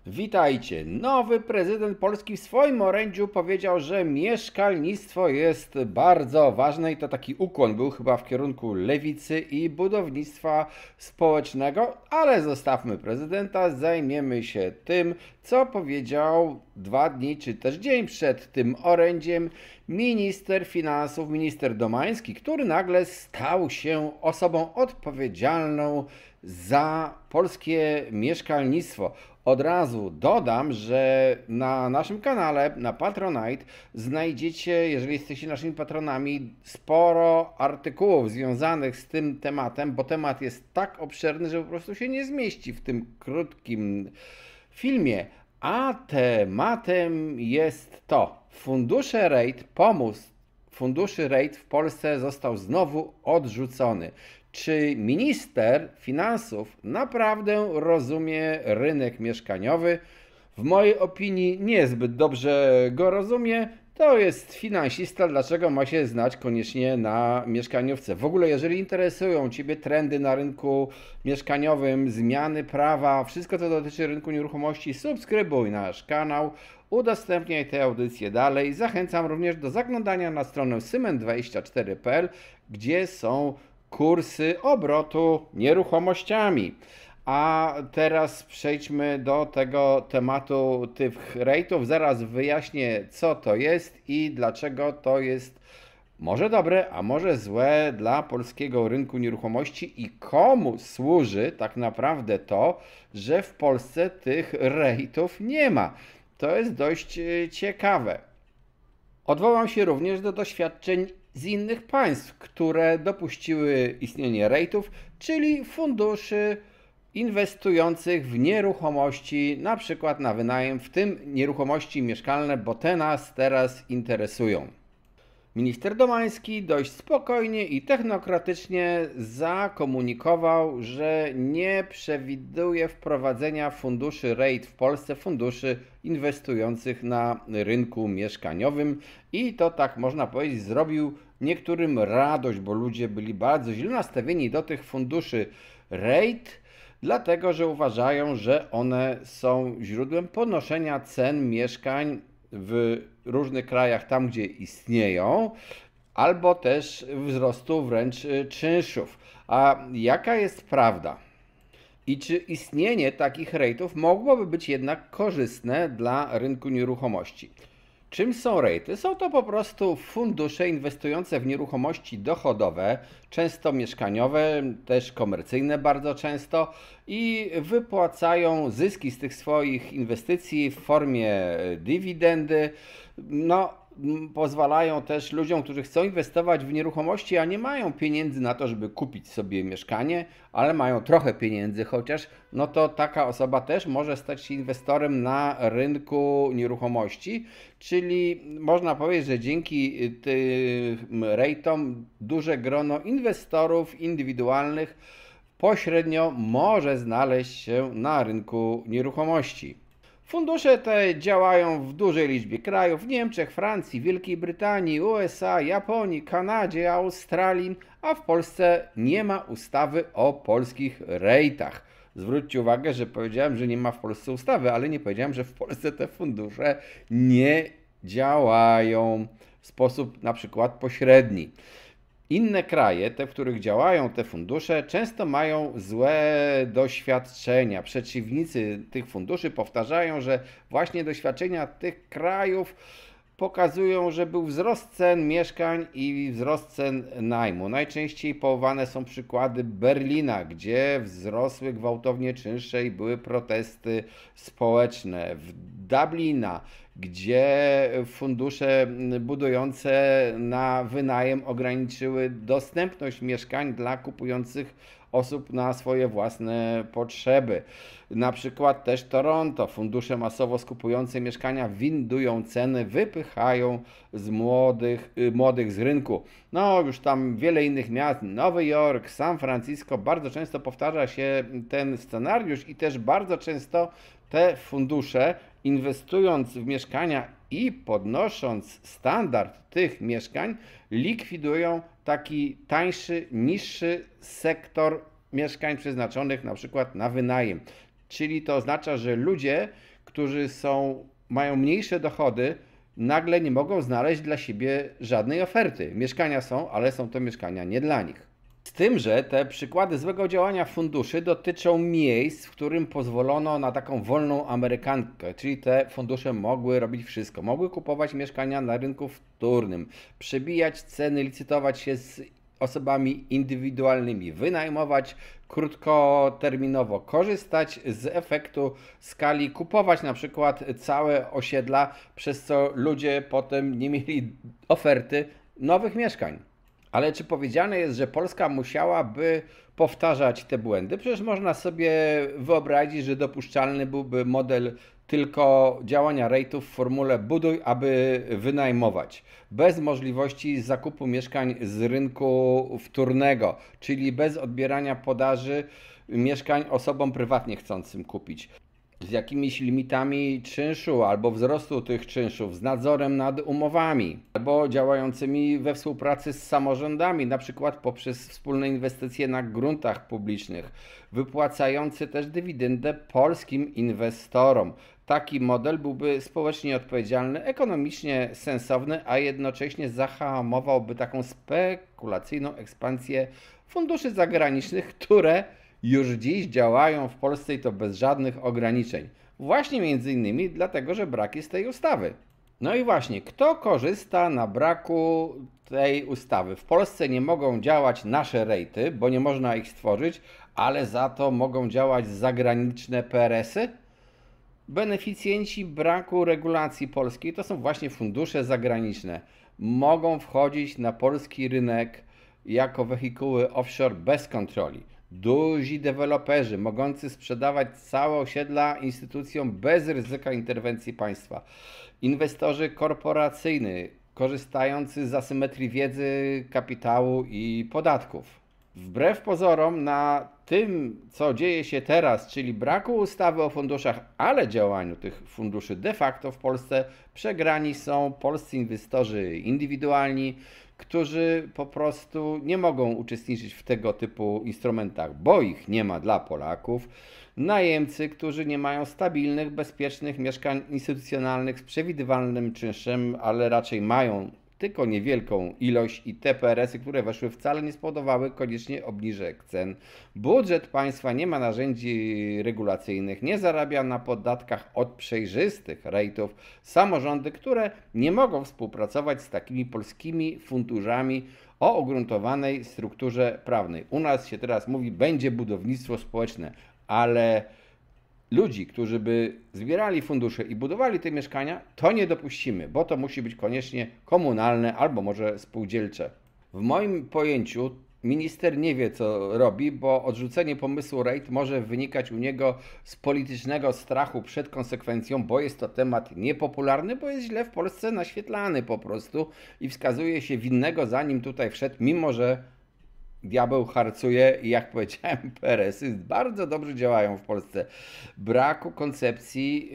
Witajcie. Nowy prezydent Polski w swoim orędziu powiedział, że mieszkalnictwo jest bardzo ważne i to taki ukłon był chyba w kierunku lewicy i budownictwa społecznego, ale zostawmy prezydenta, zajmiemy się tym, co powiedział 2 dni czy też dzień przed tym orędziem minister finansów, minister Domański, który nagle stał się osobą odpowiedzialną za polskie mieszkalnictwo. Od razu dodam, że na naszym kanale, na Patronite, znajdziecie, jeżeli jesteście naszymi patronami, sporo artykułów związanych z tym tematem, bo temat jest tak obszerny, że po prostu się nie zmieści w tym krótkim filmie. A tematem jest to: fundusze REIT, pomysł funduszy REIT w Polsce został znowu odrzucony. Czy minister finansów naprawdę rozumie rynek mieszkaniowy? W mojej opinii niezbyt dobrze go rozumie. To jest finansista, dlaczego ma się znać koniecznie na mieszkaniówce? W ogóle, jeżeli interesują Ciebie trendy na rynku mieszkaniowym, zmiany prawa, wszystko co dotyczy rynku nieruchomości, subskrybuj nasz kanał, udostępniaj te audycje dalej. Zachęcam również do zaglądania na stronę symen24.pl, gdzie są kursy obrotu nieruchomościami. A teraz przejdźmy do tego tematu tych REIT-ów. Zaraz wyjaśnię, co to jest i dlaczego to jest może dobre, a może złe dla polskiego rynku nieruchomości i komu służy tak naprawdę to, że w Polsce tych REIT-ów nie ma. To jest dość ciekawe. Odwołam się również do doświadczeń z innych państw, które dopuściły istnienie REIT-ów, czyli funduszy inwestujących w nieruchomości, na przykład na wynajem, w tym nieruchomości mieszkalne, bo te nas teraz interesują. Minister Domański dość spokojnie i technokratycznie zakomunikował, że nie przewiduje wprowadzenia funduszy REIT w Polsce, funduszy inwestujących na rynku mieszkaniowym, i to, tak można powiedzieć, zrobił niektórym radość, bo ludzie byli bardzo źle nastawieni do tych funduszy REIT, dlatego że uważają, że one są źródłem podnoszenia cen mieszkań w różnych krajach, tam gdzie istnieją, albo też wzrostu wręcz czynszów. A jaka jest prawda? I czy istnienie takich REIT-ów mogłoby być jednak korzystne dla rynku nieruchomości? Czym są REIT-y? Są to po prostu fundusze inwestujące w nieruchomości dochodowe, często mieszkaniowe, też komercyjne bardzo często, i wypłacają zyski z tych swoich inwestycji w formie dywidendy. Pozwalają też ludziom, którzy chcą inwestować w nieruchomości, a nie mają pieniędzy na to, żeby kupić sobie mieszkanie, ale mają trochę pieniędzy chociaż, no to taka osoba też może stać się inwestorem na rynku nieruchomości, czyli można powiedzieć, że dzięki tym REIT-om duże grono inwestorów indywidualnych pośrednio może znaleźć się na rynku nieruchomości. Fundusze te działają w dużej liczbie krajów: w Niemczech, Francji, Wielkiej Brytanii, USA, Japonii, Kanadzie, Australii, a w Polsce nie ma ustawy o polskich REIT-ach. Zwróćcie uwagę, że powiedziałem, że nie ma w Polsce ustawy, ale nie powiedziałem, że w Polsce te fundusze nie działają w sposób na przykład pośredni. Inne kraje, te, w których działają te fundusze, często mają złe doświadczenia. Przeciwnicy tych funduszy powtarzają, że właśnie doświadczenia tych krajów pokazują, że był wzrost cen mieszkań i wzrost cen najmu. Najczęściej powoływane są przykłady Berlina, gdzie wzrosły gwałtownie czynsze i były protesty społeczne. W Dublina, gdzie fundusze budujące na wynajem ograniczyły dostępność mieszkań dla kupujących osób na swoje własne potrzeby. Na przykład też Toronto. Fundusze masowo skupujące mieszkania windują ceny, wypychają młodych z rynku. No już tam wiele innych miast, Nowy Jork, San Francisco, bardzo często powtarza się ten scenariusz i też bardzo często te fundusze, inwestując w mieszkania i podnosząc standard tych mieszkań, likwidują taki tańszy, niższy sektor mieszkań przeznaczonych na przykład na wynajem. Czyli to oznacza, że ludzie, którzy mają mniejsze dochody, nagle nie mogą znaleźć dla siebie żadnej oferty. Mieszkania są, ale są to mieszkania nie dla nich. Z tym, że te przykłady złego działania funduszy dotyczą miejsc, w którym pozwolono na taką wolną amerykankę, czyli te fundusze mogły robić wszystko. Mogły kupować mieszkania na rynku wtórnym, przebijać ceny, licytować się z osobami indywidualnymi, wynajmować krótkoterminowo, korzystać z efektu skali, kupować na przykład całe osiedla, przez co ludzie potem nie mieli oferty nowych mieszkań. Ale czy powiedziane jest, że Polska musiałaby powtarzać te błędy? Przecież można sobie wyobrazić, że dopuszczalny byłby model tylko działania REIT-ów w formule buduj, aby wynajmować, bez możliwości zakupu mieszkań z rynku wtórnego, czyli bez odbierania podaży mieszkań osobom prywatnie chcącym kupić, z jakimiś limitami czynszu albo wzrostu tych czynszów, z nadzorem nad umowami, albo działającymi we współpracy z samorządami, na przykład poprzez wspólne inwestycje na gruntach publicznych, wypłacający też dywidendę polskim inwestorom. Taki model byłby społecznie odpowiedzialny, ekonomicznie sensowny, a jednocześnie zahamowałby taką spekulacyjną ekspansję funduszy zagranicznych, które już dziś działają w Polsce i to bez żadnych ograniczeń. Właśnie między innymi dlatego, że brak jest tej ustawy. No i właśnie, kto korzysta na braku tej ustawy? W Polsce nie mogą działać nasze REIT-y, bo nie można ich stworzyć, ale za to mogą działać zagraniczne PRS-y? Beneficjenci braku regulacji polskiej to są właśnie fundusze zagraniczne. Mogą wchodzić na polski rynek jako wehikuły offshore bez kontroli. Duzi deweloperzy mogący sprzedawać całe osiedla instytucjom bez ryzyka interwencji państwa. Inwestorzy korporacyjni korzystający z asymetrii wiedzy, kapitału i podatków. Wbrew pozorom na tym, co dzieje się teraz, czyli braku ustawy o funduszach, ale działaniu tych funduszy de facto w Polsce, przegrani są polscy inwestorzy indywidualni, którzy po prostu nie mogą uczestniczyć w tego typu instrumentach, bo ich nie ma dla Polaków. Najemcy, którzy nie mają stabilnych, bezpiecznych mieszkań instytucjonalnych z przewidywalnym czynszem, ale raczej mają tylko niewielką ilość i te PRS-y, które weszły, wcale nie spowodowały koniecznie obniżek cen. Budżet państwa nie ma narzędzi regulacyjnych, nie zarabia na podatkach od przejrzystych REIT-ów. Samorządy, które nie mogą współpracować z takimi polskimi funduszami o ugruntowanej strukturze prawnej. U nas się teraz mówi, będzie budownictwo społeczne, ale ludzi, którzy by zbierali fundusze i budowali te mieszkania, to nie dopuścimy, bo to musi być koniecznie komunalne albo może spółdzielcze. W moim pojęciu minister nie wie, co robi, bo odrzucenie pomysłu REIT może wynikać u niego z politycznego strachu przed konsekwencją, bo jest to temat niepopularny, bo jest źle w Polsce naświetlany po prostu i wskazuje się winnego, zanim tutaj wszedł, mimo że diabeł harcuje i jak powiedziałem, PRS-y bardzo dobrze działają w Polsce. Braku koncepcji,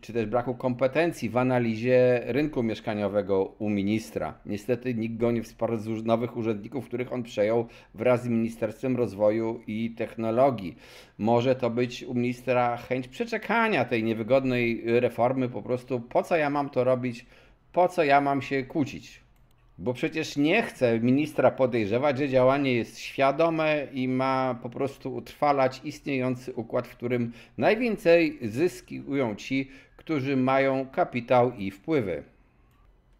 czy też braku kompetencji w analizie rynku mieszkaniowego u ministra. Niestety nikt go nie wsparł z nowych urzędników, których on przejął wraz z Ministerstwem Rozwoju i Technologii. Może to być u ministra chęć przeczekania tej niewygodnej reformy, po prostu po co ja mam to robić, po co ja mam się kłócić. Bo przecież nie chce ministra podejrzewać, że działanie jest świadome i ma po prostu utrwalać istniejący układ, w którym najwięcej zyskują ci, którzy mają kapitał i wpływy.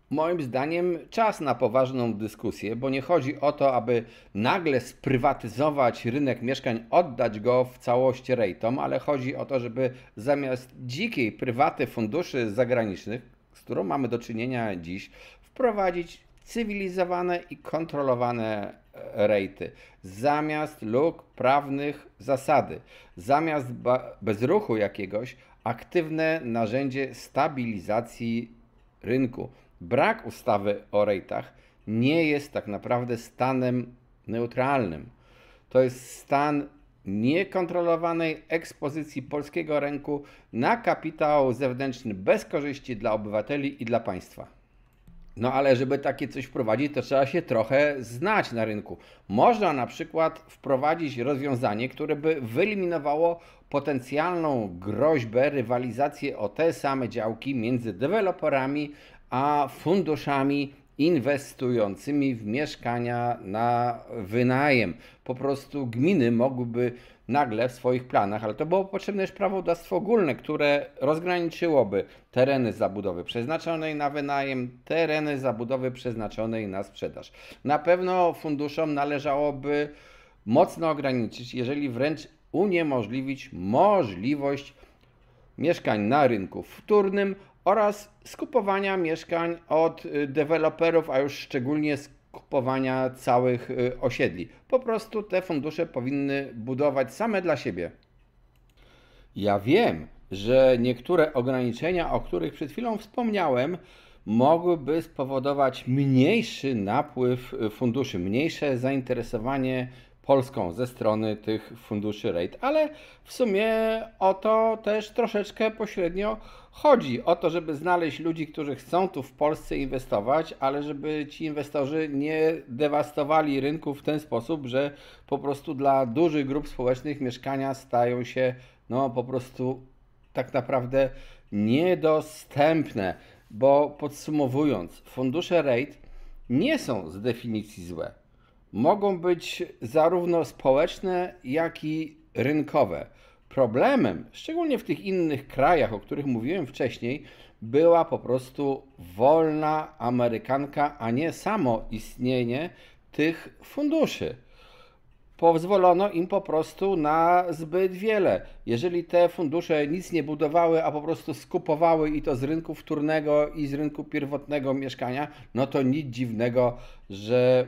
Moim zdaniem czas na poważną dyskusję, bo nie chodzi o to, aby nagle sprywatyzować rynek mieszkań, oddać go w całości REIT-om, ale chodzi o to, żeby zamiast dzikiej prywaty funduszy zagranicznych, z którą mamy do czynienia dziś, wprowadzić cywilizowane i kontrolowane REIT-y. Zamiast luk prawnych zasady, zamiast bezruchu jakiegoś, aktywne narzędzie stabilizacji rynku. Brak ustawy o REIT-ach nie jest tak naprawdę stanem neutralnym. To jest stan niekontrolowanej ekspozycji polskiego rynku na kapitał zewnętrzny bez korzyści dla obywateli i dla państwa. No ale żeby takie coś wprowadzić, to trzeba się trochę znać na rynku. Można na przykład wprowadzić rozwiązanie, które by wyeliminowało potencjalną groźbę, rywalizację o te same działki między deweloperami a funduszami inwestującymi w mieszkania na wynajem. Po prostu gminy mogłyby nagle w swoich planach, ale to było potrzebne już prawodawstwo ogólne, które rozgraniczyłoby tereny zabudowy przeznaczonej na wynajem, tereny zabudowy przeznaczonej na sprzedaż. Na pewno funduszom należałoby mocno ograniczyć, jeżeli wręcz uniemożliwić możliwość mieszkań na rynku wtórnym oraz skupowania mieszkań od deweloperów, a już szczególnie skupowania całych osiedli. Po prostu te fundusze powinny budować same dla siebie. Ja wiem, że niektóre ograniczenia, o których przed chwilą wspomniałem, mogłyby spowodować mniejszy napływ funduszy, mniejsze zainteresowanie Polską ze strony tych funduszy REIT, ale w sumie o to też troszeczkę pośrednio chodzi. O to, żeby znaleźć ludzi, którzy chcą tu w Polsce inwestować, ale żeby ci inwestorzy nie dewastowali rynku w ten sposób, że po prostu dla dużych grup społecznych mieszkania stają się po prostu tak naprawdę niedostępne. Bo podsumowując, fundusze REIT nie są z definicji złe. Mogą być zarówno społeczne, jak i rynkowe. Problemem, szczególnie w tych innych krajach, o których mówiłem wcześniej, była po prostu wolna amerykanka, a nie samo istnienie tych funduszy. Pozwolono im po prostu na zbyt wiele. Jeżeli te fundusze nic nie budowały, a po prostu skupowały i to z rynku wtórnego i z rynku pierwotnego mieszkania, no to nic dziwnego, że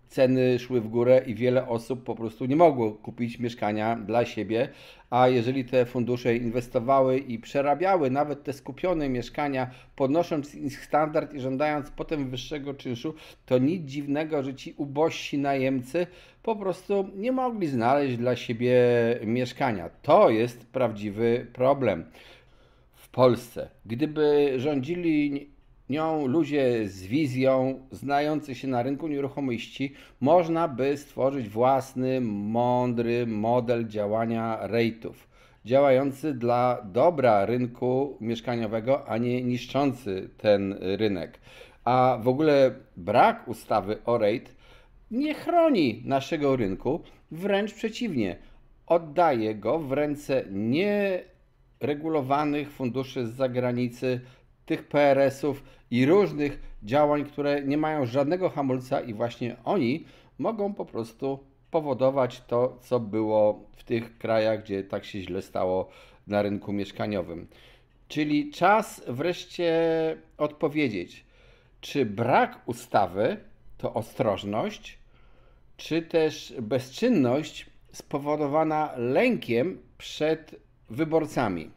ceny szły w górę i wiele osób po prostu nie mogło kupić mieszkania dla siebie, a jeżeli te fundusze inwestowały i przerabiały nawet te skupione mieszkania, podnosząc ich standard i żądając potem wyższego czynszu, to nic dziwnego, że ci ubożsi najemcy po prostu nie mogli znaleźć dla siebie mieszkania. To jest prawdziwy problem w Polsce. Gdyby rządzili nią ludzie z wizją, znający się na rynku nieruchomości, można by stworzyć własny, mądry model działania REIT-ów, działający dla dobra rynku mieszkaniowego, a nie niszczący ten rynek. A w ogóle brak ustawy o REIT nie chroni naszego rynku, wręcz przeciwnie, oddaje go w ręce nieregulowanych funduszy z zagranicy, tych PRS-ów i różnych działań, które nie mają żadnego hamulca i właśnie oni mogą po prostu powodować to, co było w tych krajach, gdzie tak się źle stało na rynku mieszkaniowym. Czyli czas wreszcie odpowiedzieć, czy brak ustawy to ostrożność, czy też bezczynność spowodowana lękiem przed wyborcami.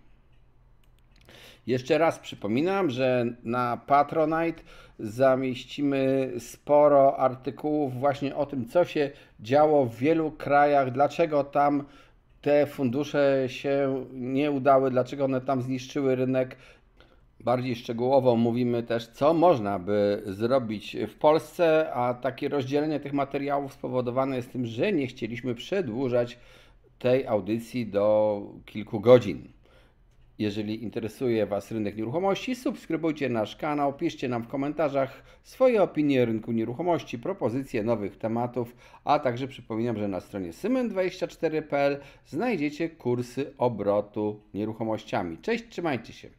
Jeszcze raz przypominam, że na Patronite zamieścimy sporo artykułów właśnie o tym, co się działo w wielu krajach, dlaczego tam te fundusze się nie udały, dlaczego one tam zniszczyły rynek. Bardziej szczegółowo mówimy też, co można by zrobić w Polsce, a takie rozdzielenie tych materiałów spowodowane jest tym, że nie chcieliśmy przedłużać tej audycji do kilku godzin. Jeżeli interesuje Was rynek nieruchomości, subskrybujcie nasz kanał, piszcie nam w komentarzach swoje opinie o rynku nieruchomości, propozycje nowych tematów, a także przypominam, że na stronie symen24.pl znajdziecie kursy obrotu nieruchomościami. Cześć, trzymajcie się!